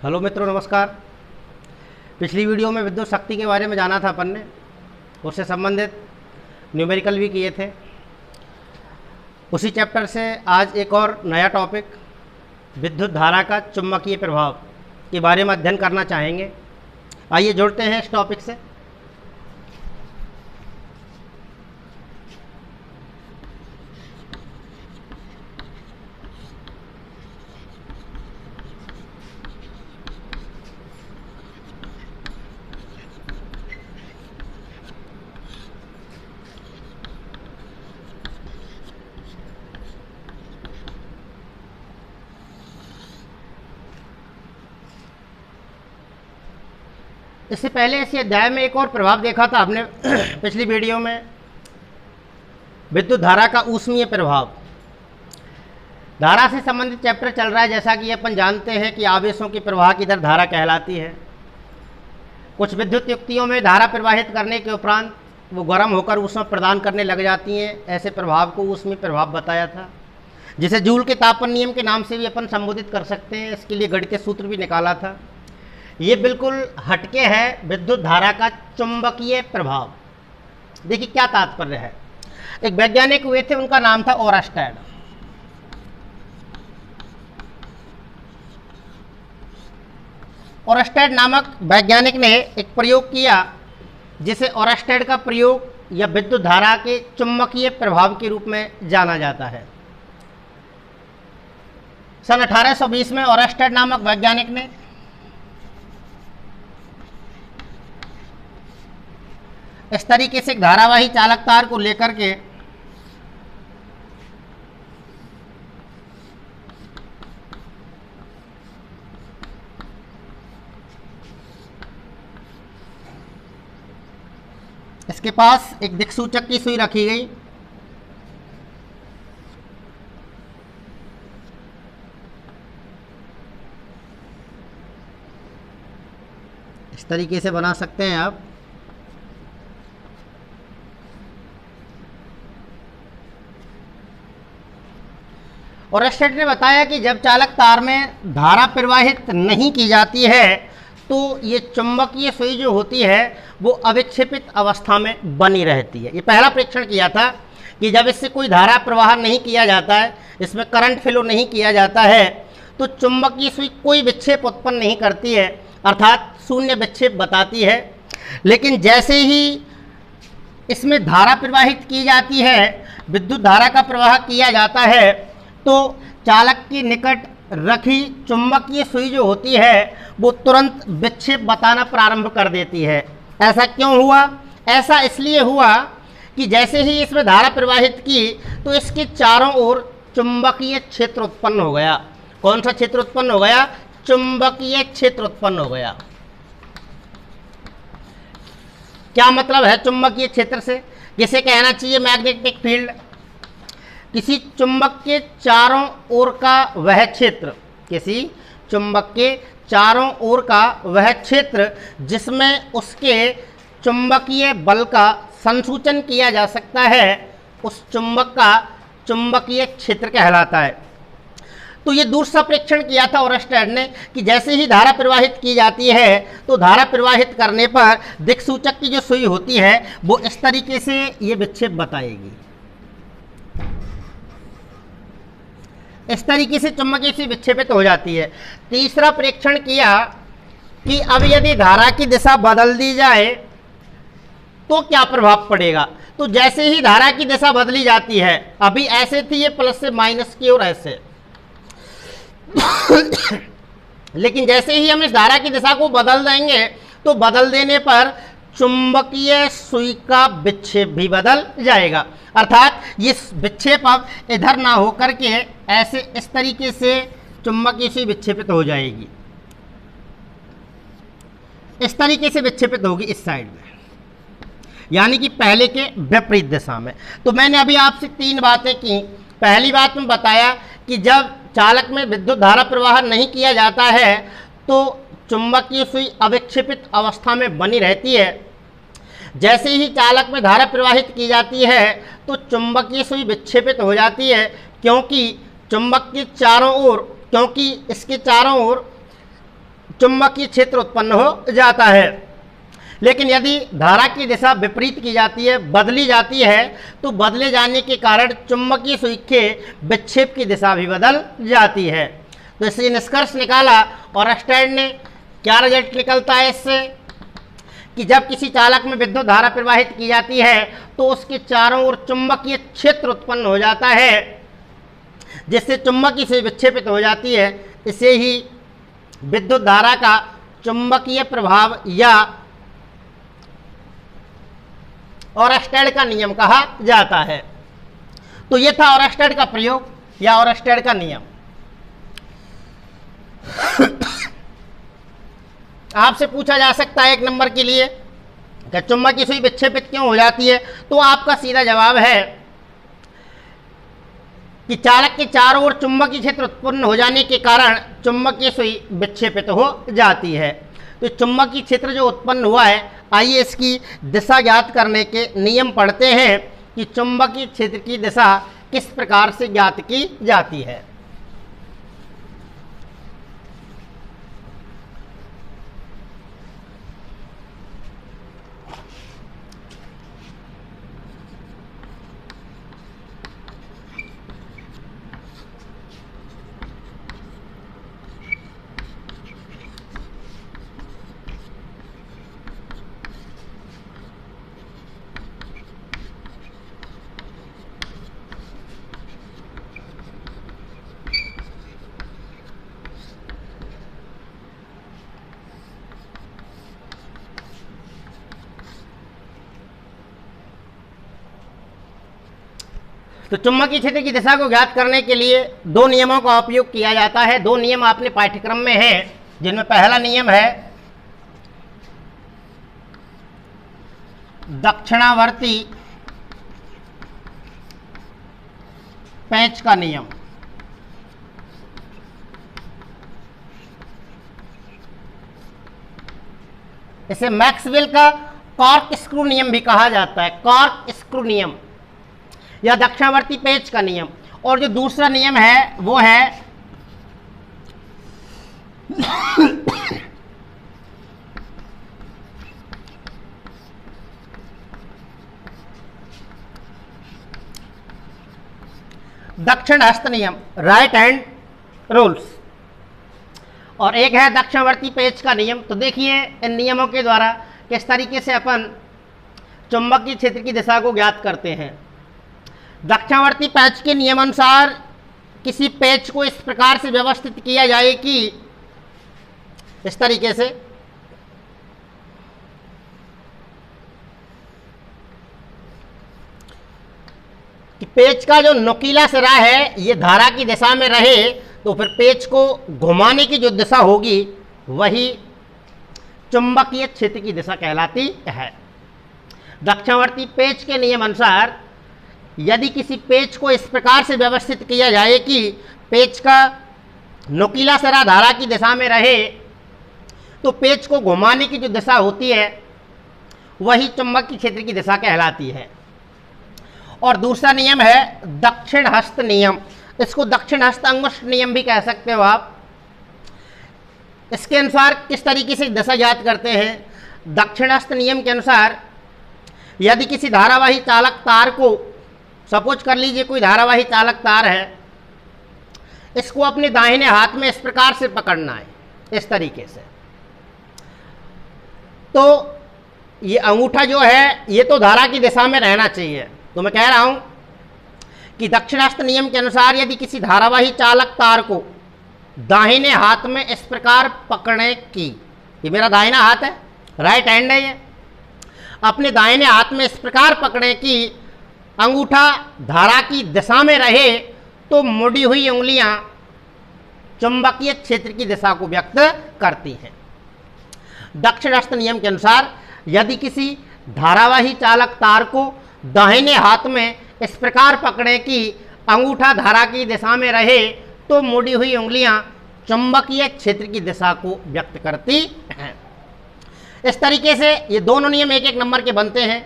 Hello मित्रों, नमस्कार। पिछली वीडियो में विद्युत शक्ति के बारे में जाना था अपन ने, उससे संबंधित न्यूमेरिकल भी किए थे। उसी चैप्टर से आज एक और नया टॉपिक विद्युत धारा का चुंबकीय प्रभाव के बारे में अध्ययन करना चाहेंगे। आइए जुड़ते हैं इस टॉपिक से। इससे पहले इसी अध्याय में एक और प्रभाव देखा था आपने पिछली वीडियो में, विद्युत धारा का ऊष्मीय प्रभाव। धारा से संबंधित चैप्टर चल रहा है। जैसा कि अपन जानते हैं कि आवेशों की प्रवाह की दर धारा कहलाती है। कुछ विद्युत युक्तियों में धारा प्रवाहित करने के उपरांत वो गर्म होकर ऊष्मा प्रदान करने लग जाती हैं। ऐसे प्रभाव को ऊष्मीय प्रभाव बताया था, जिसे जूल के तापन नियम के नाम से भी अपन संबोधित कर सकते हैं। इसके लिए गणितीय सूत्र भी निकाला था। ये बिल्कुल हटके है विद्युत धारा का चुंबकीय प्रभाव। देखिए क्या तात्पर्य है। एक वैज्ञानिक हुए थे, उनका नाम था ओरस्टेड। ओरस्टेड नामक वैज्ञानिक ने एक प्रयोग किया, जिसे ओरस्टेड का प्रयोग या विद्युत धारा के चुंबकीय प्रभाव के रूप में जाना जाता है। सन 1820 में ओरस्टेड नामक वैज्ञानिक ने इस तरीके से एक धारावाही चालक तार को लेकर के इसके पास एक दिक्सूचक की सुई रखी गई। इस तरीके से बना सकते हैं आप। ओरस्टेड ने बताया कि जब चालक तार में धारा प्रवाहित नहीं की जाती है तो ये चुंबकीय सुई जो होती है वो अविक्षेपित अवस्था में बनी रहती है। ये पहला परीक्षण किया था कि जब इससे कोई धारा प्रवाह नहीं किया जाता है, इसमें करंट फ्लो नहीं किया जाता है, तो चुंबकीय सुई कोई विक्षेप उत्पन्न नहीं करती है, अर्थात शून्य विक्षेप बताती है। लेकिन जैसे ही इसमें धारा प्रवाहित की जाती है, विद्युत धारा का प्रवाह किया जाता है, तो चालक के निकट रखी चुंबकीय सुई जो होती है वो तुरंत विक्षेप बताना प्रारंभ कर देती है। ऐसा क्यों हुआ? ऐसा इसलिए हुआ कि जैसे ही इसमें धारा प्रवाहित की तो इसके चारों ओर चुंबकीय क्षेत्र उत्पन्न हो गया। कौन सा क्षेत्र उत्पन्न हो गया? चुंबकीय क्षेत्र उत्पन्न हो गया। क्या मतलब है चुंबकीय क्षेत्र से? जिसे कहना चाहिए मैग्नेटिक फील्ड। किसी चुंबक के चारों ओर का वह क्षेत्र, किसी चुंबक के चारों ओर का वह क्षेत्र जिसमें उसके चुंबकीय बल का संसूचन किया जा सकता है, उस चुंबक का चुंबकीय क्षेत्र कहलाता है। तो ये दूसरा परीक्षण किया था ओरस्टेड ने कि jैसे ही धारा प्रवाहित की जाती है तो धारा प्रवाहित करने पर दिक्सूचक की जो सुई होती है वो इस तरीके से ये विक्षेप बताएगी। इस तरीके से चुंबकीय से विक्षेपित हो जाती है। तीसरा परीक्षण किया कि अब यदि धारा की दिशा बदल दी जाए तो क्या प्रभाव पड़ेगा। तो जैसे ही धारा की दिशा बदली जाती है, अभी ऐसे थी ये प्लस से माइनस की ओर ऐसे लेकिन जैसे ही हम इस धारा की दिशा को बदल देंगे तो बदल देने पर चुंबकीय सुई का विक्षेप भी बदल जाएगा। अर्थात ये विक्षेप अब इधर ना होकर के ऐसे इस तरीके से चुंबकीय सुई विक्षेपित हो जाएगी। इस तरीके से विक्षेपित होगी इस साइड में, यानी कि पहले के विपरीत दिशा में। तो मैंने अभी आपसे तीन बातें की। पहली बात में बताया कि जब चालक में विद्युत धारा प्रवाह नहीं किया जाता है तो चुंबकीय सुई अविक्षेपित अवस्था में बनी रहती है। जैसे ही चालक में धारा प्रवाहित की जाती है तो चुंबकीय सुई विक्षेपित हो जाती है, क्योंकि चुंबक के चारों ओर, क्योंकि इसके चारों ओर चुंबकीय क्षेत्र उत्पन्न हो जाता है। लेकिन यदि धारा की दिशा विपरीत की जाती है, बदली जाती है, तो बदले जाने के कारण चुंबकीय सुई के विक्षेप की दिशा भी बदल जाती है। तो इससे निष्कर्ष निकाला ओरस्टेड ने, क्या रिजल्ट निकलता है इससे, कि जब किसी चालक में विद्युत धारा प्रवाहित की जाती है तो उसके चारों ओर चुंबकीय क्षेत्र उत्पन्न हो जाता है, जिससे चुंबकीय सुई विक्षेपित हो जाती है। इसे ही विद्युत धारा का चुंबकीय प्रभाव या ओरस्टेड का नियम कहा जाता है। तो यह था ओरस्टेड का प्रयोग या ओरस्टेड का नियम। आपसे पूछा जा सकता है 1 नंबर के लिए कि चुंबकीय सुई विक्षेपित क्यों हो जाती है, तो आपका सीधा जवाब है कि चालक के चारों ओर चुंबकीय क्षेत्र उत्पन्न हो जाने के कारण चुंबकीय सुई विक्षेपित हो जाती है। तो चुंबकीय क्षेत्र जो उत्पन्न हुआ है, आइए इसकी दिशा ज्ञात करने के नियम पढ़ते हैं कि चुंबकीय क्षेत्र की दिशा किस प्रकार से ज्ञात की जाती है। तो चुंबकीय क्षेत्र की दिशा को ज्ञात करने के लिए 2 नियमों का उपयोग किया जाता है। 2 नियम आपने पाठ्यक्रम में हैं, जिनमें पहला नियम है दक्षिणावर्ती पेंच का नियम। इसे मैक्सवेल का कॉर्क स्क्रू नियम भी कहा जाता है, कॉर्क स्क्रू नियम या दक्षिणावर्ती पेंच का नियम। और जो दूसरा नियम है वो है दक्षिण हस्त नियम, राइट हैंड रूल्स, और एक है दक्षिणावर्ती पेंच का नियम। तो देखिए इन नियमों के द्वारा किस तरीके से अपन चुंबकीय क्षेत्र की दिशा को ज्ञात करते हैं। दक्षिणावर्ती पेंच के नियमानुसार किसी पेंच को इस प्रकार से व्यवस्थित किया जाए कि इस तरीके से कि पेंच का जो नुकीला सिरा है ये धारा की दिशा में रहे, तो फिर पेंच को घुमाने की जो दिशा होगी वही चुंबकीय क्षेत्र की दिशा कहलाती है। दक्षिणावर्ती पेंच के नियम अनुसार यदि किसी पेंच को इस प्रकार से व्यवस्थित किया जाए कि पेंच का नुकीला सिरा धारा की दिशा में रहे, तो पेंच को घुमाने की जो दिशा होती है वही चुंबकीय क्षेत्र की दिशा कहलाती है। और दूसरा नियम है दक्षिण हस्त नियम, इसको दक्षिण हस्त अंगुष्ठ नियम भी कह सकते हो आप। इसके अनुसार किस तरीके से दिशा ज्ञात करते हैं। दक्षिण हस्त नियम के अनुसार यदि किसी धारावाही चालक तार को, सपोज कर लीजिए कोई धारावाही चालक तार है, इसको अपने दाहिने हाथ में इस प्रकार से पकड़ना है, इस तरीके से। तो ये अंगूठा जो है ये तो धारा की दिशा में रहना चाहिए। तो मैं कह रहा हूं कि दक्षिणावर्त नियम के अनुसार यदि किसी धारावाही चालक तार को दाहिने हाथ में इस प्रकार पकड़ने की, ये मेरा दाहिना हाथ है, राइट हैंड है, ये अपने दाहिने हाथ में इस प्रकार पकड़े कि अंगूठा धारा की दिशा में रहे, तो मुड़ी हुई उंगलियां चुंबकीय क्षेत्र की दिशा को व्यक्त करती हैं। दक्षिणावर्त नियम के अनुसार यदि किसी धारावाही चालक तार को दाहिने हाथ में इस प्रकार पकड़े कि अंगूठा धारा की दिशा में रहे, तो मुड़ी हुई उंगलियां चुंबकीय क्षेत्र की दिशा को व्यक्त करती हैं। इस तरीके से ये दोनों नियम 1-1 नंबर के बनते हैं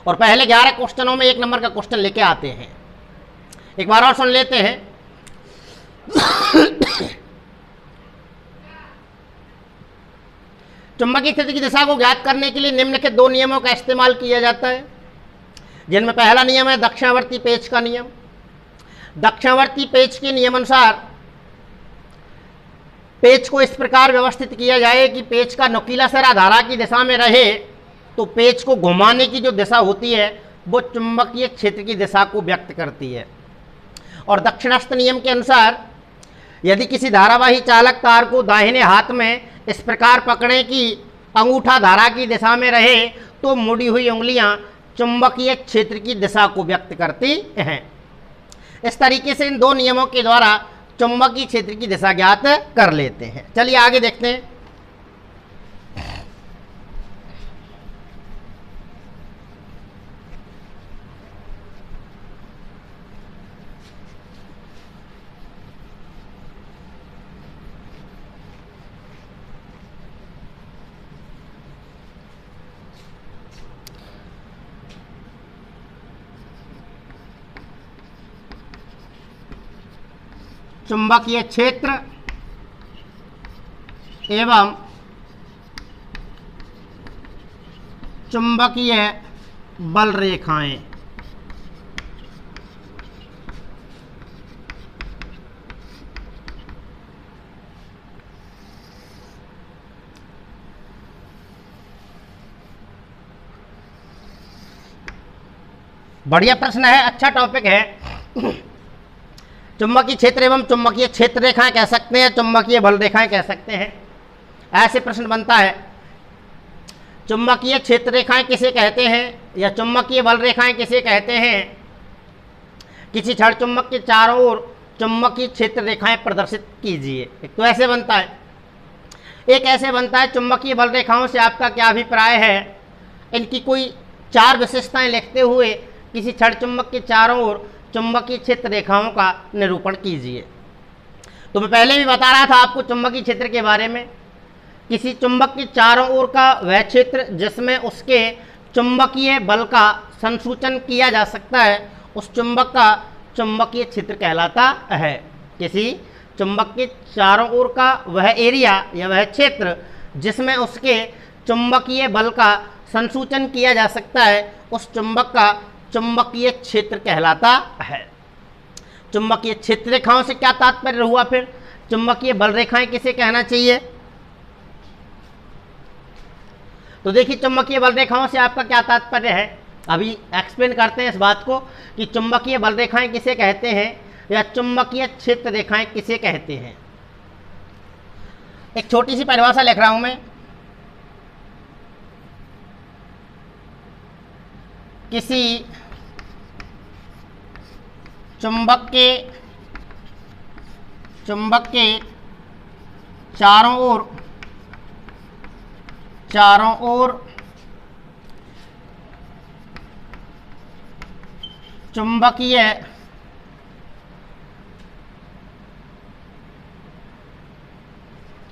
और पहले 11 क्वेश्चनों में 1 नंबर का क्वेश्चन लेके आते हैं। एक बार और सुन लेते हैं। चुंबकीय क्षेत्र की दिशा को ज्ञात करने के लिए निम्नलिखित दो नियमों का इस्तेमाल किया जाता है, जिनमें पहला नियम है दक्षिणावर्ती पेच का नियम। दक्षिणावर्ती पेच के नियमानुसार पेच को इस प्रकार व्यवस्थित किया जाए कि पेच का नुकीला सिरा धारा की दिशा में रहे, तो पेच को घुमाने की जो दिशा होती है वो चुंबकीय क्षेत्र की दिशा को व्यक्त करती है। और दक्षिणास्थ नियम के अनुसार यदि किसी धारावाही चालक तार को दाहिने हाथ में इस प्रकार पकड़ें कि अंगूठा धारा की दिशा में रहे, तो मुड़ी हुई उंगलियां चुंबकीय क्षेत्र की दिशा को व्यक्त करती हैं। इस तरीके से इन दो नियमों के द्वारा चुंबकीय क्षेत्र की दिशा ज्ञात कर लेते हैं। चलिए आगे देखते हैं। चुंबकीय क्षेत्र एवं चुंबकीय बल रेखाएं। बढ़िया प्रश्न है, अच्छा टॉपिक है। चुंबकीय क्षेत्र एवं चुंबकीय क्षेत्र रेखाएं कह सकते हैं, चुंबकीय बल रेखाएं कह सकते हैं। ऐसे प्रश्न बनता है, चुंबकीय क्षेत्र रेखाएं किसे कहते हैं या चुंबकीय बल रेखाएं किसे कहते हैं? किसी छड़ चुंबक के चारों ओर चुंबकीय क्षेत्र रेखाएं प्रदर्शित कीजिए। एक तो ऐसे बनता है, एक ऐसे बनता है चुंबकीय बल रेखाओं से आपका क्या अभिप्राय है, इनकी कोई चार विशेषताएं लिखते हुए किसी छड़ चुंबक के चारों ओर चुंबकीय क्षेत्र रेखाओं का निरूपण कीजिए। तो मैं पहले भी बता रहा था आपको चुंबकीय क्षेत्र के बारे में, किसी चुंबक के चारों ओर का वह क्षेत्र जिसमें उसके चुंबकीय बल का संसूचन किया जा सकता है, उस चुंबक का चुंबकीय क्षेत्र कहलाता है। किसी चुंबक के चारों ओर का वह एरिया या वह क्षेत्र जिसमें उसके चुंबकीय बल का संसूचन किया जा सकता है, उस चुंबक का चुंबकीय क्षेत्र कहलाता है। चुंबकीय क्षेत्र रेखाओं से क्या तात्पर्य हुआ? फिर चुंबकीय बल रेखाएं किसे कहना चाहिए? तो देखिए, चुंबकीय बल रेखाओं से आपका क्या तात्पर्य है, अभी एक्सप्लेन करते हैं इस बात को कि चुंबकीय बल रेखाएं किसे कहते हैं या चुंबकीय क्षेत्र रेखाएं किसे कहते हैं। एक छोटी सी परिभाषा लिख रहा हूं मैं। किसी चुंबक के चारों ओर चुंबकीय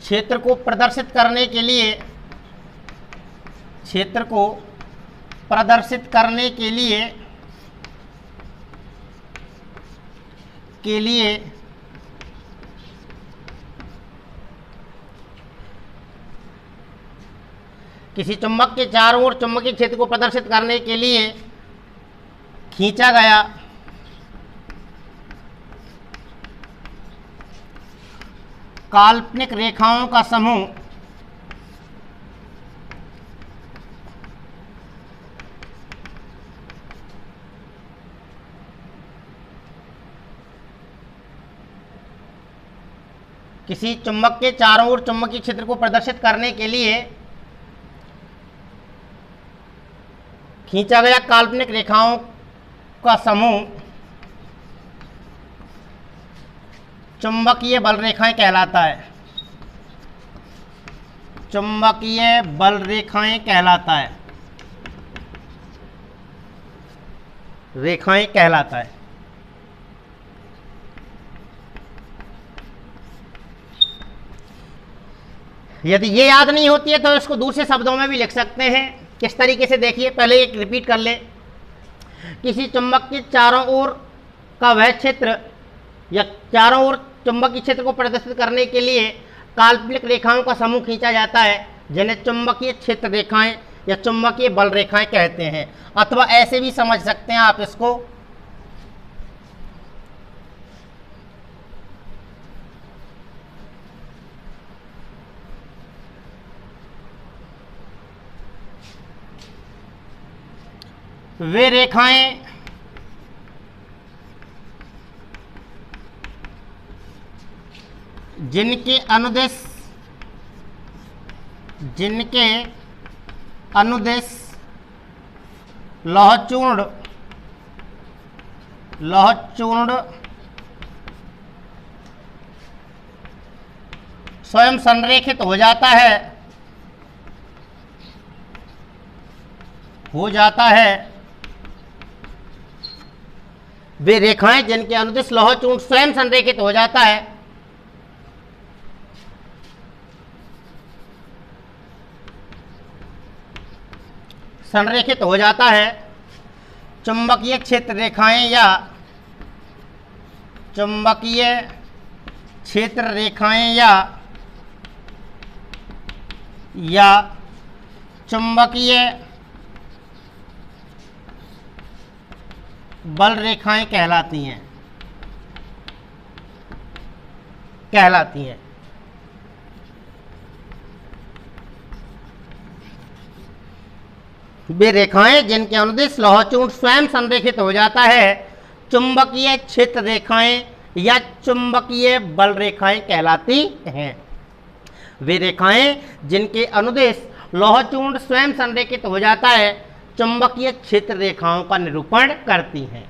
क्षेत्र को प्रदर्शित करने के लिए किसी चुंबक के चारों ओर चुंबकीय क्षेत्र को प्रदर्शित करने के लिए खींचा गया काल्पनिक रेखाओं का समूह किसी चुंबक के चारों ओर चुंबकीय क्षेत्र को प्रदर्शित करने के लिए खींचा गया काल्पनिक रेखाओं का समूह चुंबकीय बल रेखाएं कहलाता है। चुंबकीय बल रेखाएं कहलाता है, रेखाएं कहलाता है। यदि ये याद नहीं होती है तो इसको दूसरे शब्दों में भी लिख सकते हैं। किस तरीके से, देखिए, पहले एक रिपीट कर ले। किसी चुंबक के चारों ओर का वह क्षेत्र या चारों ओर चुंबकीय क्षेत्र को प्रदर्शित करने के लिए काल्पनिक रेखाओं का समूह खींचा जाता है, जिन्हें चुंबकीय क्षेत्र रेखाएं या चुंबकीय बल रेखाएं कहते हैं, अथवा ऐसे भी समझ सकते हैं आप इसको, वे रेखाएं जिनके अनुदेश लौहचूर्ण स्वयं संरेखित हो जाता है, वे रेखाएं जिनके अनुदिश लौहचूर्ण स्वयं संरेखित हो जाता है, चुंबकीय क्षेत्र रेखाएं या चुंबकीय बल रेखाएं कहलाती हैं। वे रेखाएं जिनके अनुदिश लौहचूर्ण स्वयं संरेखित हो जाता है, चुंबकीय क्षेत्र रेखाएं या चुंबकीय बल रेखाएं कहलाती हैं। वे रेखाएं जिनके अनुदेश लौहचूर्ण स्वयं संरेखित हो जाता है, चुंबकीय क्षेत्र रेखाओं का निरूपण करती हैं।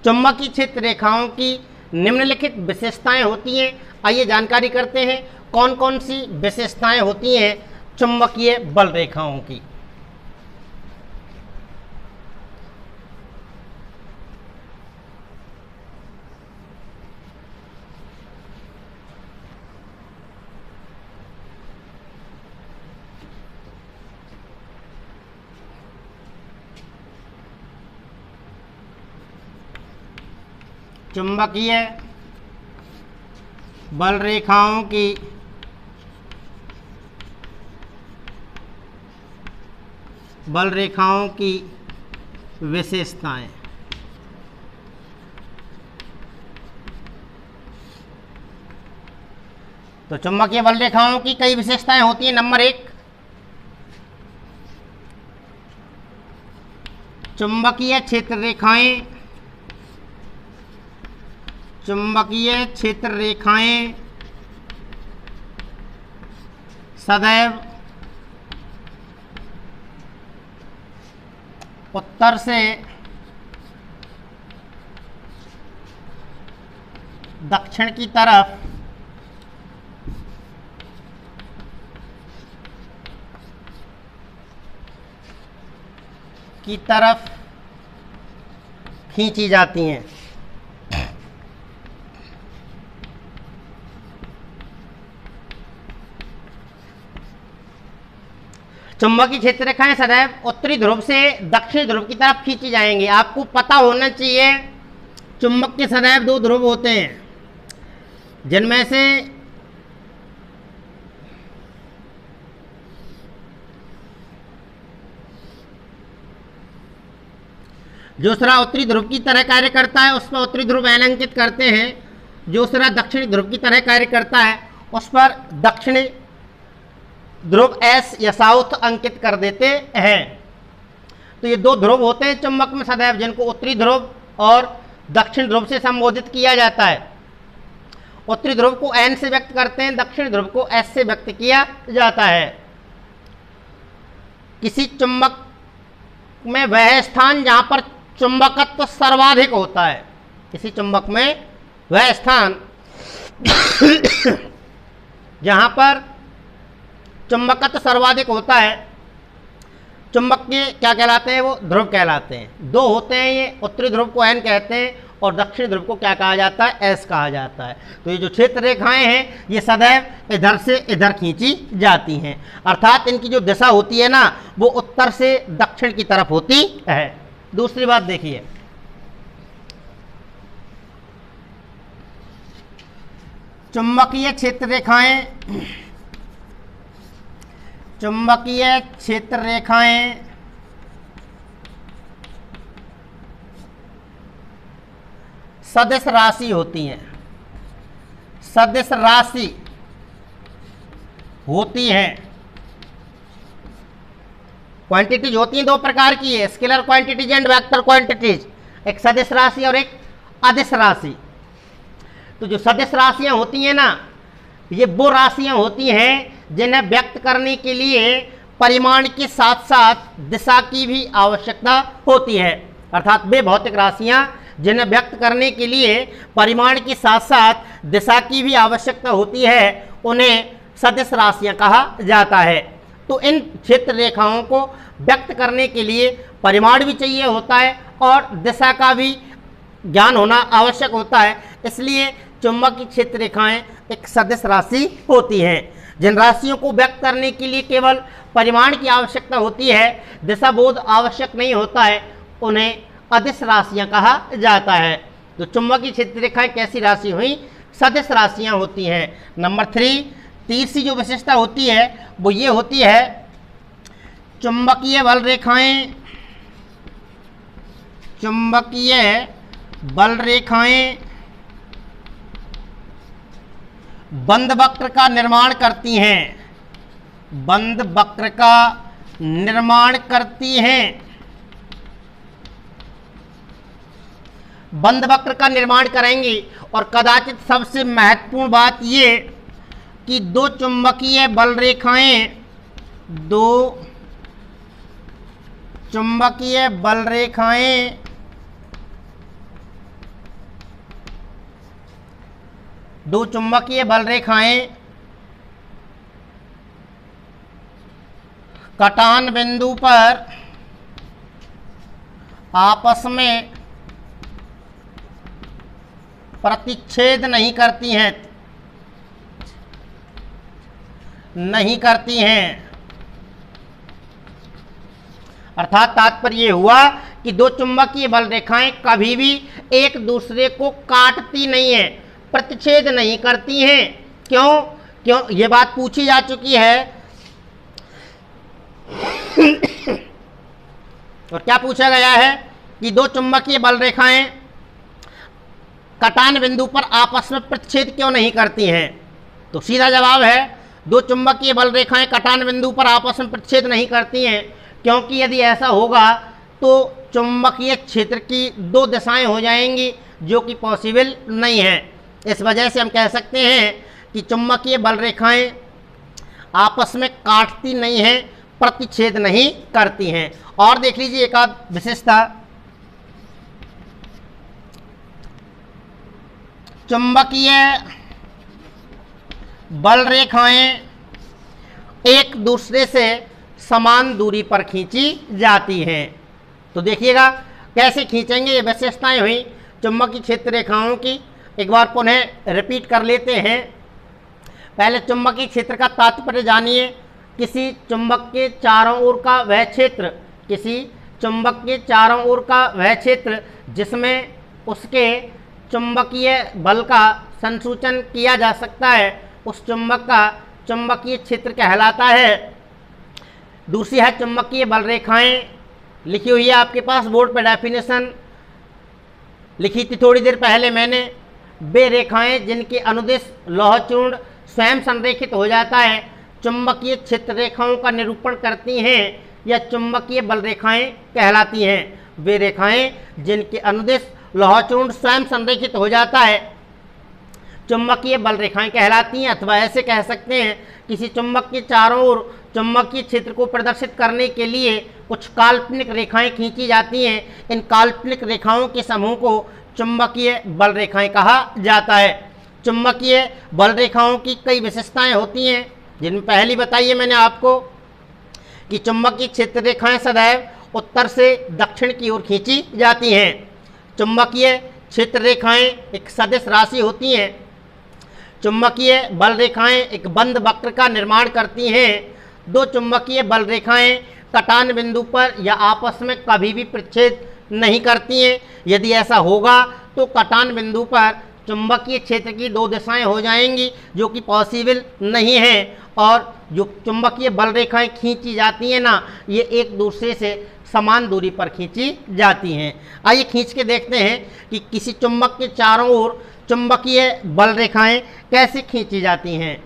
चुंबकीय क्षेत्र रेखाओं की निम्नलिखित विशेषताएं होती हैं। आइए जानकारी करते हैं कौन कौन सी विशेषताएं होती हैं चुंबकीय बल रेखाओं की। चुंबकीय बल रेखाओं की विशेषताएं। तो चुंबकीय बल रेखाओं की कई विशेषताएं होती हैं। नंबर 1, चुंबकीय क्षेत्र रेखाएं सदैव उत्तर से दक्षिण की तरफ खींची जाती हैं। चुंबकीय क्षेत्र रेखाएं सदैव उत्तरी ध्रुव से दक्षिणी ध्रुव की तरफ खींची जाएंगी। आपको पता होना चाहिए चुंबक के सदैव 2 ध्रुव होते हैं, जिनमें से दूसरा उत्तरी ध्रुव की तरह कार्य करता है, उस पर उत्तरी ध्रुव N अंकित करते हैं। दूसरा दक्षिणी ध्रुव की तरह कार्य करता है, उस पर दक्षिणी ध्रुव S या साउथ अंकित कर देते हैं। तो ये 2 ध्रुव होते हैं चुंबक में सदैव, जिनको उत्तरी ध्रुव और दक्षिण ध्रुव से संबोधित किया जाता है। उत्तरी ध्रुव को N से व्यक्त करते हैं, दक्षिण ध्रुव को S से व्यक्त किया जाता है। किसी चुंबक में वह स्थान जहां पर चुंबकत्व सर्वाधिक होता है, किसी चुंबक में वह स्थान जहां पर चुंबकत्व सर्वाधिक होता है, चुंबक के क्या कहलाते हैं, वो ध्रुव कहलाते हैं। 2 होते हैं ये, उत्तरी ध्रुव को N कहते हैं और दक्षिणी ध्रुव को क्या कहा जाता है, S कहा जाता है। तो ये जो क्षेत्र रेखाएं हैं ये सदैव इधर से इधर खींची जाती हैं, अर्थात इनकी जो दिशा होती है ना वो उत्तर से दक्षिण की तरफ होती है। दूसरी बात देखिए, चुंबकीय क्षेत्र रेखाएं चुंबकीय क्षेत्र रेखाएं सदिश राशि होती हैं, सदिश राशि होती हैं। क्वांटिटीज होती हैं दो प्रकार की है, scalar quantities and vector quantities, एक सदिश राशि और एक अदिश राशि। तो जो सदिश राशियां होती हैं ना, ये वो राशियां होती हैं जिन्हें व्यक्त करने के लिए परिमाण के साथ साथ दिशा की भी आवश्यकता होती है। अर्थात वे भौतिक राशियां जिन्हें व्यक्त करने के लिए परिमाण के साथ साथ दिशा की भी आवश्यकता होती है, उन्हें सदिश राशियां कहा जाता है। तो इन क्षेत्र रेखाओं को व्यक्त करने के लिए परिमाण भी चाहिए होता है और दिशा का भी ज्ञान होना आवश्यक होता है। इसलिए चुंबकीय क्षेत्र रेखाएं एक सदिश राशि होती हैं। जिन राशियों को व्यक्त करने के लिए केवल परिमाण की आवश्यकता होती है, दिशा बोध आवश्यक नहीं होता है, उन्हें अदिश राशियां कहा जाता है। तो चुंबकीय क्षेत्र रेखाएं कैसी राशि हुई? सदिश राशियां होती हैं। नंबर 3, तीसरी जो विशेषता होती है वो ये होती है, चुंबकीय बल रेखाएं, चुंबकीय बल रेखाएं बंद वक्र का निर्माण करती हैं, बंद वक्र का निर्माण करती हैं। बंद वक्र का निर्माण करेंगी और कदाचित सबसे महत्वपूर्ण बात ये कि दो चुंबकीय बल रेखाएं, दो चुंबकीय बल रेखाएं दो चुंबकीय बल रेखाएं कटान बिंदु पर आपस में प्रतिच्छेद नहीं करती हैं, नहीं करती हैं। अर्थात तात्पर्य हुआ कि दो चुंबकीय बल रेखाएं कभी भी एक दूसरे को काटती नहीं है, प्रतिच्छेद नहीं करती हैं। क्यों ये बात पूछी जा चुकी है। और क्या पूछा गया है कि दो चुंबकीय बल रेखाएं कटान बिंदु पर आपस में प्रतिच्छेद क्यों नहीं करती हैं? तो सीधा जवाब है, दो चुंबकीय बल रेखाएं कटान बिंदु पर आपस में प्रतिच्छेद नहीं करती हैं क्योंकि यदि ऐसा होगा तो चुंबकीय क्षेत्र की दो दिशाएं हो जाएंगी, जो कि पॉसिबल नहीं है। इस वजह से हम कह सकते हैं कि चुंबकीय बल रेखाएं आपस में काटती नहीं हैं, प्रतिच्छेद नहीं करती हैं। और देख लीजिए एक आध विशेषता, चुंबकीय बल रेखाएं एक दूसरे से समान दूरी पर खींची जाती हैं। तो देखिएगा कैसे खींचेंगे, ये विशेषताएं हुई चुंबकीय क्षेत्र रेखाओं की। एक बार पुनः रिपीट कर लेते हैं। पहले चुंबकीय क्षेत्र का तात्पर्य जानिए, किसी चुंबक के चारों ओर का वह क्षेत्र, किसी चुंबक के चारों ओर का वह क्षेत्र जिसमें उसके चुंबकीय बल का संसूचन किया जा सकता है, उस चुंबक का चुंबकीय क्षेत्र कहलाता है। दूसरी है चुंबकीय बल रेखाएं, लिखी हुई है आपके पास बोर्ड पर, डेफिनेशन लिखी थी थोड़ी देर पहले मैंने। वे रेखाएं जिनके अनुदिश लौह चूर्ण स्वयं संरेखित हो जाता है चुंबकीय क्षेत्र रेखाओं का निरूपण करती हैं या चुंबकीय बल रेखाएं कहलाती हैं। वे रेखाएं जिनके अनुदिश लौह चूर्ण स्वयं संरेखित हो जाता है चुंबकीय बल रेखाएं कहलाती हैं। अथवा ऐसे कह सकते हैं, किसी चुंबक के चारों ओर चुंबकीय क्षेत्र को प्रदर्शित करने के लिए कुछ काल्पनिक रेखाएं खींची जाती हैं। इन काल्पनिक रेखाओं के समूह को चुंबकीय बल रेखाएं कहा जाता है। चुंबकीय बल रेखाओं की कई विशेषताएं होती हैं, जिनमें पहली बताइए मैंने आपको कि चुंबकीय क्षेत्र रेखाएं सदैव उत्तर से दक्षिण की ओर खींची जाती हैं। चुंबकीय क्षेत्र रेखाएं एक सदिश राशि होती हैं। चुंबकीय बल रेखाएं एक बंद वक्र का निर्माण करती हैं। दो चुंबकीय बल रेखाएं कटान बिंदु पर या आपस में कभी भी प्रतिच्छेद नहीं करती हैं। यदि ऐसा होगा तो कटान बिंदु पर चुंबकीय क्षेत्र की दो दिशाएं हो जाएंगी, जो कि पॉसिबल नहीं है। और जो चुंबकीय बल रेखाएं खींची जाती हैं ना, ये एक दूसरे से समान दूरी पर खींची जाती हैं। आइए खींच के देखते हैं कि किसी चुंबक के चारों ओर चुंबकीय बल रेखाएं कैसे खींची जाती हैं।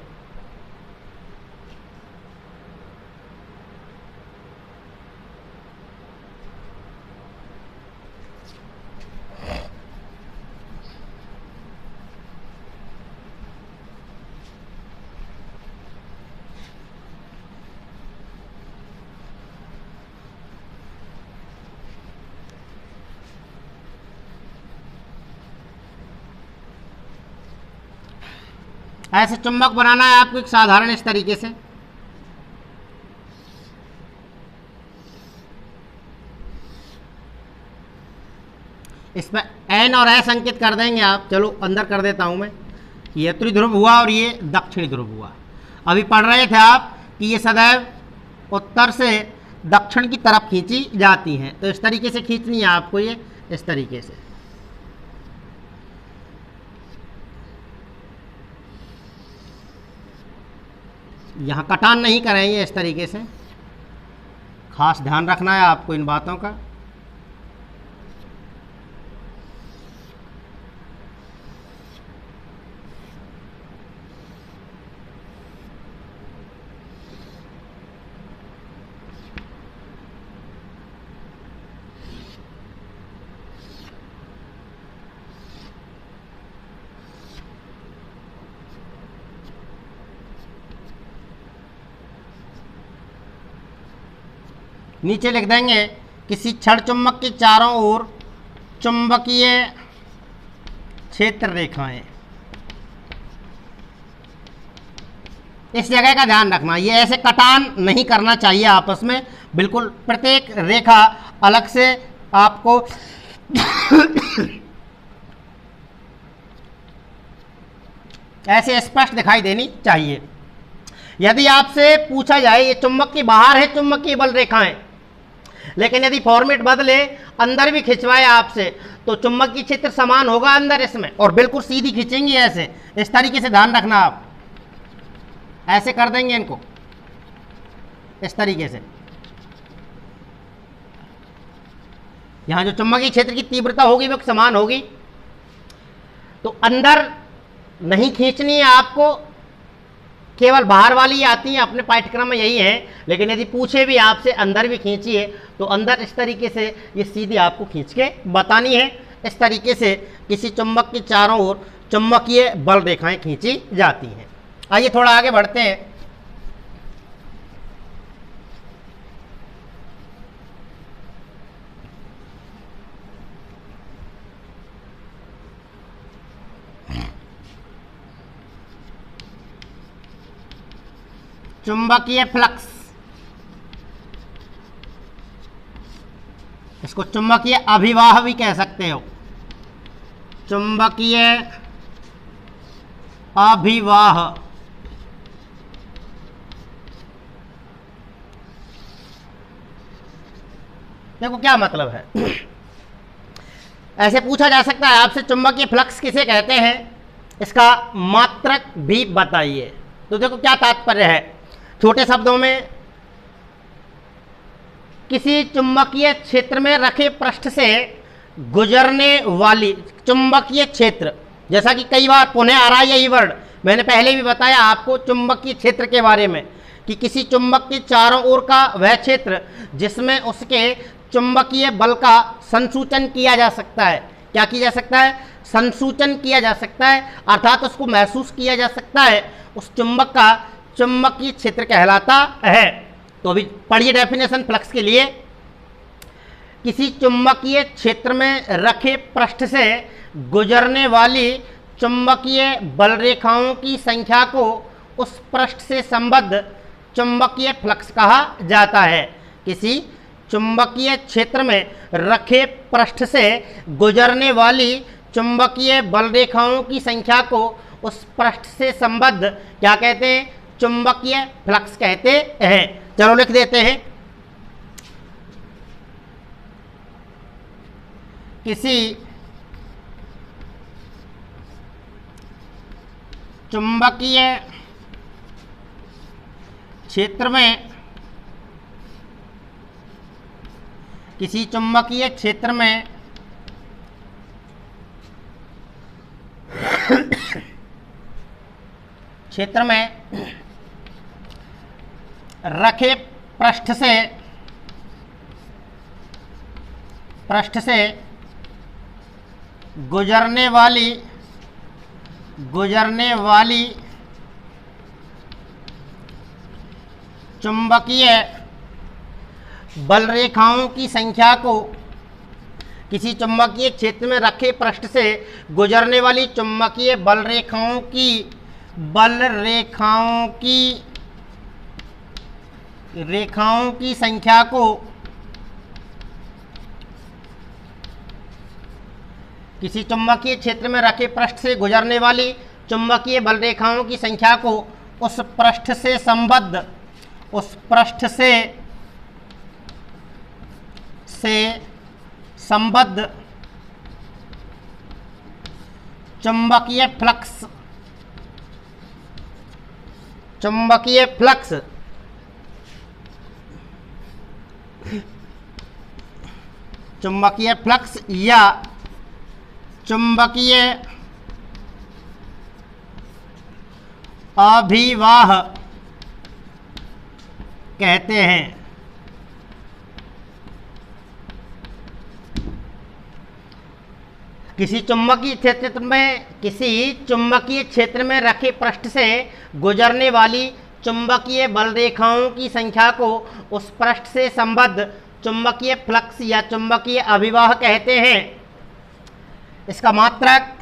ऐसे चुंबक बनाना है आपको एक साधारण इस तरीके से। इसमें एन और एस अंकित कर देंगे आप। चलो अंदर कर देता हूं मैं। ये उत्तरी ध्रुव हुआ और ये दक्षिणी ध्रुव हुआ। अभी पढ़ रहे थे आप कि ये सदैव उत्तर से दक्षिण की तरफ खींची जाती हैं, तो इस तरीके से खींचनी है आपको, ये इस तरीके से। यहाँ कटान नहीं करेंगे, इस तरीके से खास ध्यान रखना है आपको इन बातों का। नीचे लिख देंगे किसी क्षण चुंबक के चारों ओर चुंबकीय क्षेत्र रेखाएं। इस जगह का ध्यान रखना, ये ऐसे कटान नहीं करना चाहिए आपस में, बिल्कुल प्रत्येक रेखा अलग से आपको ऐसे स्पष्ट दिखाई देनी चाहिए। यदि आपसे पूछा जाए ये चुंबक के बाहर है चुंबकीय बल रेखाएं, लेकिन यदि फॉर्मेट बदले अंदर भी खिंचवाए आपसे, तो चुंबकीय क्षेत्र समान होगा अंदर इसमें, और बिल्कुल सीधी खींचेंगे ऐसे, इस तरीके से ध्यान रखना आप। ऐसे कर देंगे इनको इस तरीके से। यहां जो चुंबकीय क्षेत्र की तीव्रता होगी वो समान होगी, तो अंदर नहीं खींचनी है आपको, केवल बाहर वाली आती हैं, अपने पाठ्यक्रम में यही है। लेकिन यदि पूछे भी आपसे अंदर भी खींचिए, तो अंदर इस तरीके से ये सीधी आपको खींच के बतानी है। इस तरीके से किसी चुंबक के चारों ओर चुंबकीय बल रेखाएं खींची जाती हैं। आइए थोड़ा आगे बढ़ते हैं। चुंबकीय फ्लक्स, इसको चुंबकीय अभिवाह भी कह सकते हो। चुंबकीय अभिवाह, देखो क्या मतलब है। ऐसे पूछा जा सकता है आपसे चुंबकीय फ्लक्स किसे कहते हैं, इसका मात्रक भी बताइए। तो देखो क्या तात्पर्य है, छोटे शब्दों में किसी चुंबकीय क्षेत्र में रखे पृष्ठ से गुजरने वाली चुंबकीय क्षेत्र, जैसा कि कई बार पुनः आ रहा है यही वर्ड, मैंने पहले भी बताया आपको चुंबकीय क्षेत्र के बारे में, कि किसी चुंबक के चारों ओर का वह क्षेत्र जिसमें उसके चुंबकीय बल का संसूचन किया जा सकता है। क्या किया जा सकता है? संसूचन किया जा सकता है, अर्थात उसको महसूस किया जा सकता है, उस चुंबक का चुंबकीय क्षेत्र कहलाता है। तो अभी पढ़िए डेफिनेशन फ्लक्स के लिए। किसी चुंबकीय क्षेत्र में रखे पृष्ठ से गुजरने वाली चुंबकीय बल रेखाओं की संख्या को उस पृष्ठ से संबद्ध चुंबकीय फ्लक्स कहा जाता है। किसी चुंबकीय क्षेत्र में रखे पृष्ठ से गुजरने वाली चुंबकीय बल रेखाओं की संख्या को उस पृष्ठ से संबद्ध क्या कहते हैं? चुंबकीय फ्लक्स कहते हैं। चलो लिख देते हैं, किसी चुंबकीय क्षेत्र में, किसी चुंबकीय क्षेत्र में रखे पृष्ठ से गुजरने वाली चुंबकीय बल रेखाओं की संख्या को, किसी चुंबकीय क्षेत्र में रखे पृष्ठ से गुजरने वाली चुंबकीय बल रेखाओं की संख्या को, किसी चुंबकीय क्षेत्र में रखे पृष्ठ से गुजरने वाली चुंबकीय बल रेखाओं की संख्या को उस पृष्ठ से संबद्ध चुंबकीय फ्लक्स या चुंबकीय अभिवाह कहते हैं। किसी चुंबकीय क्षेत्र में रखे पृष्ठ से गुजरने वाली चुंबकीय बल रेखाओं की संख्या को उस पृष्ठ से संबद्ध चुंबकीय फ्लक्स या चुंबकीय अभिवाह कहते हैं। इसका मात्रक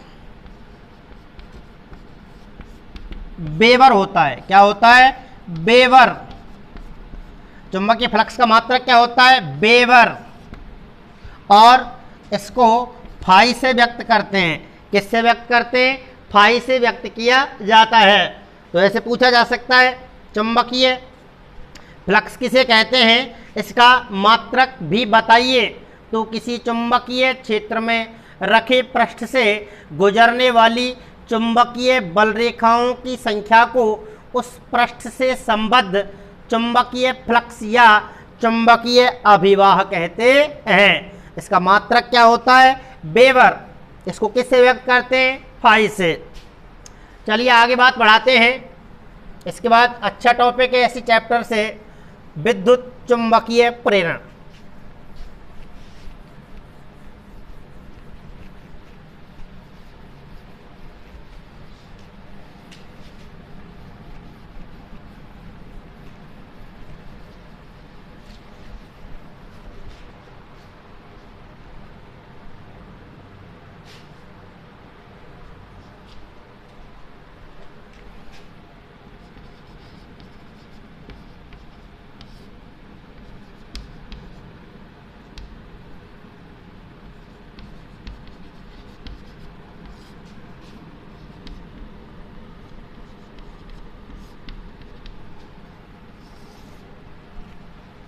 वेबर होता है। क्या होता है? वेबर। चुंबकीय फ्लक्स का मात्रक क्या होता है? वेबर। और इसको फाई से व्यक्त करते हैं। किससे व्यक्त करते हैं? फाई से व्यक्त किया जाता है। तो ऐसे पूछा जा सकता है, चुंबकीय फ्लक्स किसे कहते हैं, इसका मात्रक भी बताइए। तो किसी चुंबकीय क्षेत्र में रखे पृष्ठ से गुजरने वाली चुंबकीय बल रेखाओं की संख्या को उस पृष्ठ से संबद्ध चुंबकीय फ्लक्स या चुंबकीय अभिवाह कहते हैं। इसका मात्रक क्या होता है? वेबर। इसको किससे व्यक्त करते हैं? फाई से। चलिए आगे बात बढ़ाते हैं। इसके बाद अच्छा टॉपिक है इसी चैप्टर से, विद्युत चुंबकीय प्रेरण।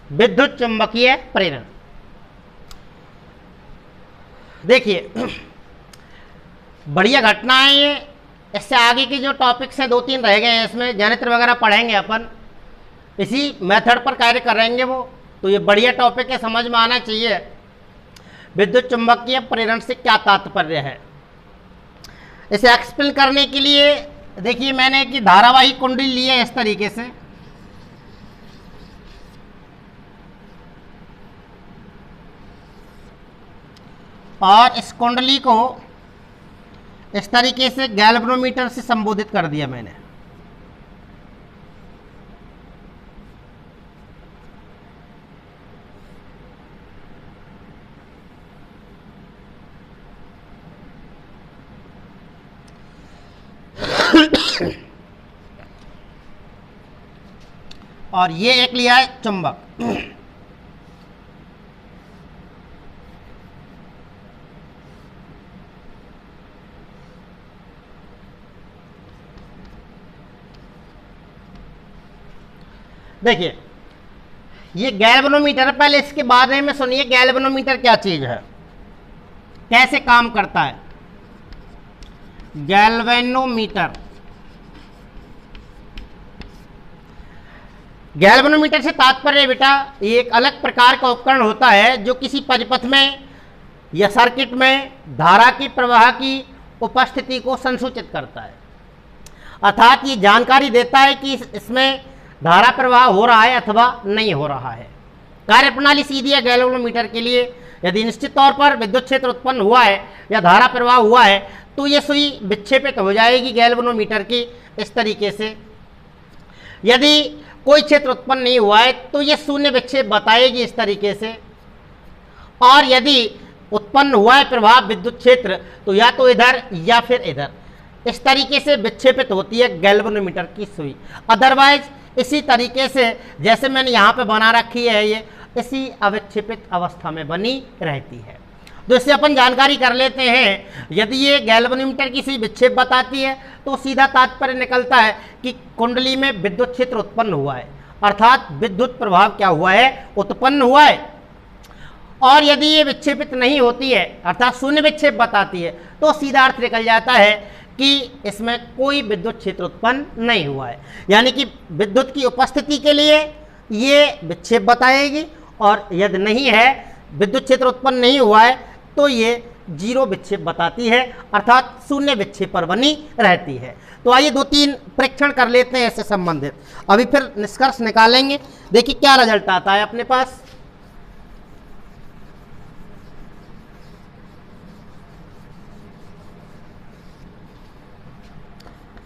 विद्युत चुंबकीय प्रेरण। देखिए बढ़िया घटना है ये। इससे आगे के जो टॉपिक्स हैं 2-3 रह गए हैं, इसमें जनित्र वगैरह पढ़ेंगे अपन, इसी मेथड पर कार्य करेंगे वो। तो ये बढ़िया टॉपिक है, समझ में आना चाहिए। विद्युत चुंबकीय प्रेरण से क्या तात्पर्य है, इसे एक्सप्लेन करने के लिए देखिए मैंने एक धारावाही कुंडली ली है इस तरीके से। और इस कुंडली को इस तरीके से गैल्वेनोमीटर से संबोधित कर दिया मैंने। और ये एक लिया है चुंबक। देखिए ये गैल्वेनोमीटर, पहले इसके बारे में सुनिए गैल्वेनोमीटर क्या चीज है, कैसे काम करता है। गैल्वेनोमीटर गैल्वेनोमीटर से तात्पर्य बेटा ये एक अलग प्रकार का उपकरण होता है जो किसी परिपथ में या सर्किट में धारा की प्रवाह की उपस्थिति को संसूचित करता है, अर्थात ये जानकारी देता है कि इसमें धारा प्रवाह हो रहा है अथवा नहीं हो रहा है। कार्यप्रणाली सीधी है गैल्वेनोमीटर के लिए। यदि निश्चित तौर पर विद्युत क्षेत्र उत्पन्न हुआ है या धारा प्रवाह हुआ है तो ये सुई विक्षेपित हो जाएगी गैल्वेनोमीटर की इस तरीके से। यदि कोई क्षेत्र उत्पन्न नहीं हुआ है तो ये शून्य विक्षेप बताएगी इस तरीके से। और यदि उत्पन्न हुआ है प्रवाह विद्युत क्षेत्र तो या तो इधर या फिर इधर, इस तरीके से विक्षेपित होती है गैल्वेनोमीटर की सुई। अदरवाइज इसी तरीके से जैसे मैंने यहाँ पे बना रखी है ये इसी अविक्षेपित अवस्था में बनी रहती है। तो इससे अपन जानकारी कर लेते हैं, यदि ये गैल्वेनोमीटर की सुई विक्षेप बताती है तो सीधा तात्पर्य निकलता है कि कुंडली में विद्युत क्षेत्र उत्पन्न हुआ है, अर्थात विद्युत प्रभाव क्या हुआ है, उत्पन्न हुआ है। और यदि ये विक्षेपित नहीं होती है अर्थात शून्य विक्षेप बताती है तो सीधा अर्थ निकल जाता है कि इसमें कोई विद्युत क्षेत्र उत्पन्न नहीं हुआ है, यानी कि विद्युत की उपस्थिति के लिए ये विक्षेप बताएगी। और यदि नहीं है, विद्युत क्षेत्र उत्पन्न नहीं हुआ है तो ये जीरो विक्षेप बताती है, अर्थात शून्य विक्षेप पर बनी रहती है। तो आइए 2-3 परीक्षण कर लेते हैं इससे संबंधित, अभी फिर निष्कर्ष निकालेंगे। देखिए क्या रिजल्ट आता है अपने पास।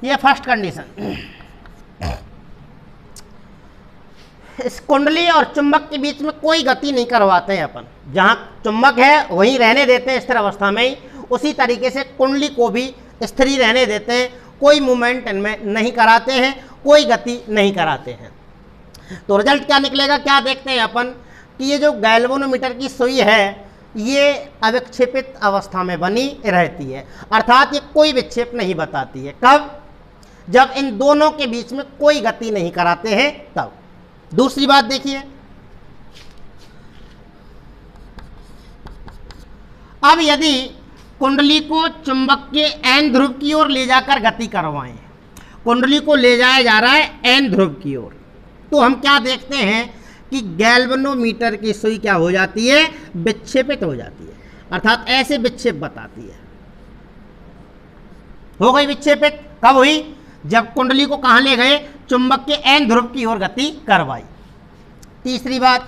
ये फर्स्ट कंडीशन, इस कुंडली और चुंबक के बीच में कोई गति नहीं करवाते हैं अपन। जहां चुंबक है वहीं रहने देते हैं स्थिर अवस्था में ही, उसी तरीके से कुंडली को भी स्थिर ही रहने देते हैं, कोई मूवमेंट इनमें नहीं कराते हैं, कोई गति नहीं कराते हैं। तो रिजल्ट क्या निकलेगा, क्या देखते हैं अपन कि ये जो गैल्वेनोमीटर की सुई है ये अविक्षेपित अवस्था में बनी रहती है, अर्थात ये कोई विक्षेप नहीं बताती है। कब? जब इन दोनों के बीच में कोई गति नहीं कराते हैं तब। दूसरी बात देखिए, अब यदि कुंडली को चुंबक के एन ध्रुव की ओर ले जाकर गति करवाएं, कुंडली को ले जाया जा रहा है एन ध्रुव की ओर, तो हम क्या देखते हैं कि गैल्वेनोमीटर की सुई क्या हो जाती है, विक्षेपित हो जाती है, अर्थात ऐसे विक्षेप बताती है। हो गई विक्षेपित। कब हुई? जब कुंडली को कहां ले गए, चुंबक के एन ध्रुव की ओर गति करवाई। तीसरी बात,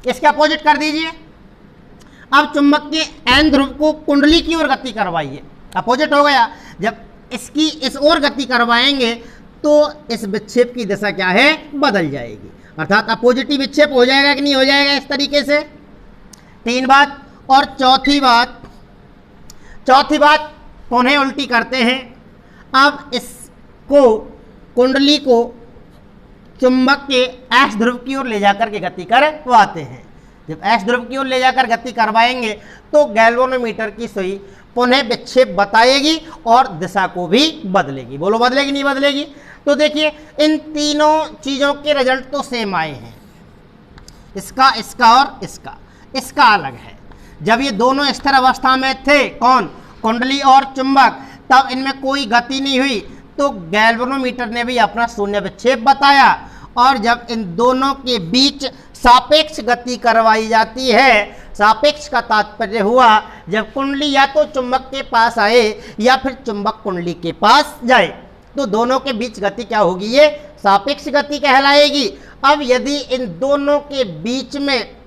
इसके अपोजिट कर दीजिए। अब चुंबक के एन ध्रुव को कुंडली की ओर गति करवाइए, अपोजिट हो गया। जब इसकी इस ओर गति करवाएंगे तो इस विक्षेप की दिशा क्या है, बदल जाएगी, अर्थात अपोजिटिव विक्षेप हो जाएगा कि नहीं हो जाएगा इस तरीके से। 3 बात। और चौथी बात पुनः उल्टी करते हैं। अब इसको कुंडली को चुंबक के एस ध्रुव की ओर ले जाकर के गति करवाते हैं। जब एस ध्रुव की ओर ले जाकर गति करवाएंगे तो गैल्वेनोमीटर की सुई पुनः विक्षेप बताएगी और दिशा को भी बदलेगी। बोलो बदलेगी नहीं बदलेगी? तो देखिए इन तीनों चीज़ों के रिजल्ट तो सेम आए हैं, इसका, इसका और इसका। इसका अलग है। जब ये दोनों स्थिर अवस्था में थे, कौन, कुंडली और चुंबक, तब इनमें कोई गति नहीं हुई तो गैल्वेनोमीटर ने भी अपना शून्य विक्षेप बताया। और जब इन दोनों के बीच सापेक्ष गति करवाई जाती है, सापेक्ष का तात्पर्य हुआ जब कुंडली या तो चुंबक के पास आए या फिर चुंबक कुंडली के पास जाए, तो दोनों के बीच गति क्या होगी, ये सापेक्ष गति कहलाएगी। अब यदि इन दोनों के बीच में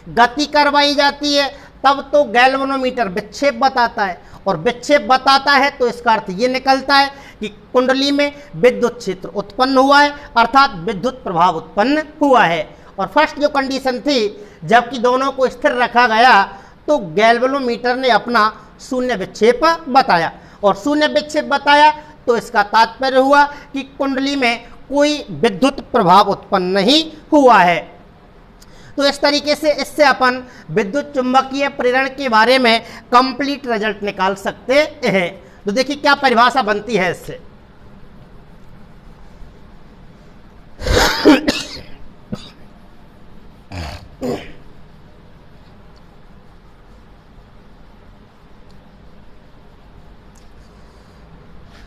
गति करवाई जाती है तब तो गैल्वेनोमीटर विक्षेप बताता है, और विक्षेप बताता है तो इसका अर्थ ये निकलता है कि कुंडली में विद्युत क्षेत्र उत्पन्न हुआ है, अर्थात विद्युत प्रभाव उत्पन्न हुआ है। और फर्स्ट जो कंडीशन थी, जबकि दोनों को स्थिर रखा गया तो गैल्वेनोमीटर ने अपना शून्य विक्षेप बताया, और शून्य विक्षेप बताया तो इसका तात्पर्य हुआ कि कुंडली में कोई विद्युत प्रभाव उत्पन्न नहीं हुआ है। तो इस तरीके से इससे अपन विद्युत चुंबकीय प्रेरण के बारे में कंप्लीट रिजल्ट निकाल सकते हैं। तो देखिए क्या परिभाषा बनती है इससे।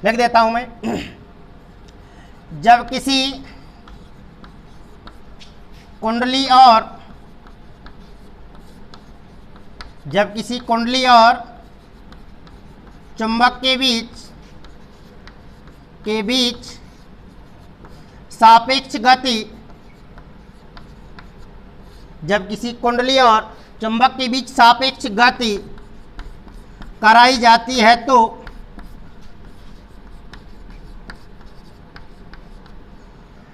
लिख देता हूं मैं। जब किसी कुंडली और चुंबक के बीच सापेक्ष गति, जब किसी कुंडली और चुंबक के बीच सापेक्ष गति कराई जाती है तो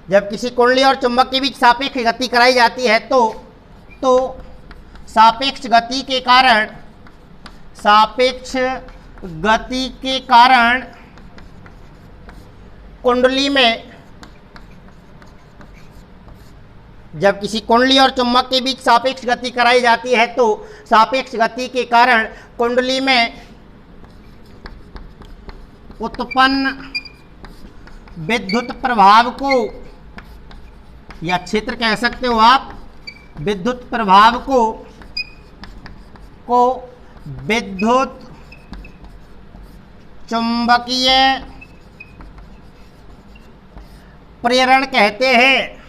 जब किसी कुंडली और चुंबक के बीच सापेक्ष गति कराई जाती है तो सापेक्ष गति के कारण कुंडली में, जब किसी कुंडली और चुंबक के बीच सापेक्ष गति कराई जाती है तो सापेक्ष गति के कारण कुंडली में उत्पन्न विद्युत प्रभाव को, या क्षेत्र कह सकते हो आप, विद्युत प्रभाव को विद्युत चुंबकीय प्रेरण कहते हैं।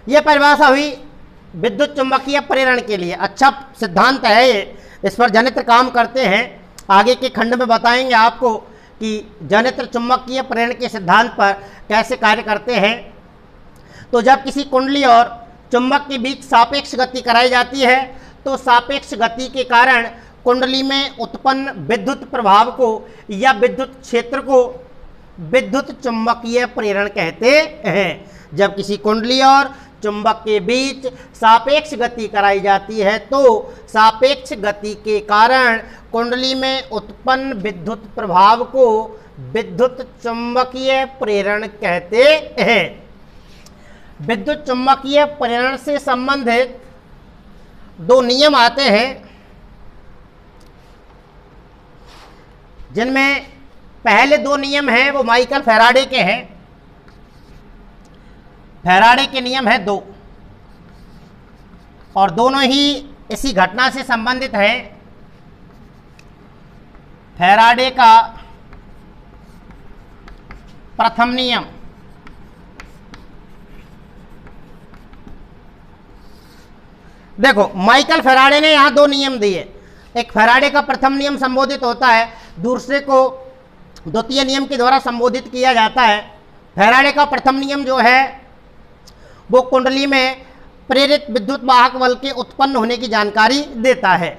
यह परिभाषा हुई विद्युत चुंबकीय प्रेरण के लिए। अच्छा सिद्धांत है ये, इस पर जनित्र काम करते हैं। आगे के खंड में बताएंगे आपको कि जनित्र चुंबकीय प्रेरण के सिद्धांत पर कैसे कार्य करते हैं। तो जब किसी कुंडली और चुंबक के बीच सापेक्ष गति कराई जाती है तो सापेक्ष गति के कारण कुंडली में उत्पन्न विद्युत प्रभाव को या विद्युत क्षेत्र को विद्युत चुंबकीय प्रेरण कहते हैं। जब किसी कुंडली और चुंबक के बीच सापेक्ष गति कराई जाती है तो सापेक्ष गति के कारण कुंडली में उत्पन्न विद्युत प्रभाव को विद्युत चुंबकीय प्रेरण कहते हैं। विद्युत चुंबकीय प्रेरण से संबंधित दो नियम आते हैं, जिनमें पहले दो नियम हैं वो माइकल फैराडे के हैं। फैराडे के नियम है दो, और दोनों ही इसी घटना से संबंधित हैं। फैराडे का प्रथम नियम, देखो माइकल फैराडे ने यहां दो नियम दिए। एक फैराडे का प्रथम नियम संबोधित होता है, दूसरे को द्वितीय नियम के द्वारा संबोधित किया जाता है। फैराडे का प्रथम नियम जो है वो कुंडली में प्रेरित विद्युत वाहक बल के उत्पन्न होने की जानकारी देता है।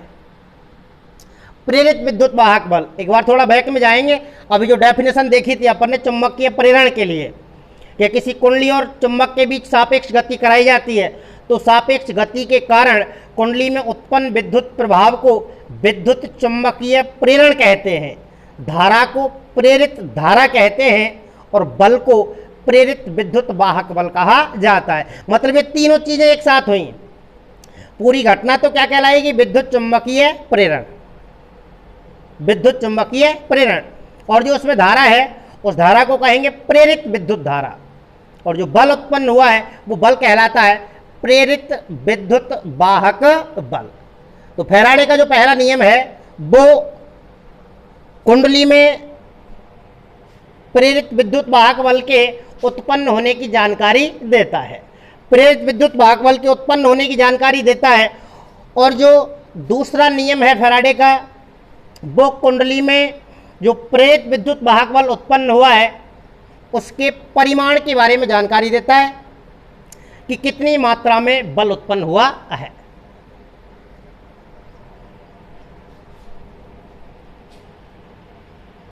प्रेरित विद्युत वाहक बल, एक बार थोड़ा बैक में जाएंगे। अभी जो डेफिनेशन देखी थी अपन ने चुंबकीय प्रेरण के लिए, कि किसी कुंडली और चुंबक के बीच सापेक्ष गति कराई जाती है तो सापेक्ष गति के कारण कुंडली में उत्पन्न विद्युत प्रभाव को विद्युत चुंबकीय प्रेरण कहते हैं। धारा को प्रेरित धारा कहते हैं और बल को प्रेरित विद्युत वाहक बल कहा जाता है। मतलब ये तीनों चीजें एक साथ हुई। पूरी घटना तो क्या कहलाएगी? विद्युत चुंबकीय प्रेरण। विद्युत चुंबकीय प्रेरण, और जो उसमें धारा है उस धारा को कहेंगे प्रेरित विद्युत धारा, और जो बल उत्पन्न हुआ है वो बल कहलाता है प्रेरित विद्युत वाहक बल। तो फैराडे का जो पहला नियम है वो कुंडली में प्रेरित विद्युत वाहक बल के उत्पन्न होने की जानकारी देता है। प्रेरित विद्युत वाहक बल के उत्पन्न होने की जानकारी देता है। और जो दूसरा नियम है फैराडे का, वो कुंडली में जो प्रेरित विद्युत वाहक बल उत्पन्न हुआ है उसके परिमाण के बारे में जानकारी देता है कि कितनी मात्रा में बल उत्पन्न हुआ है।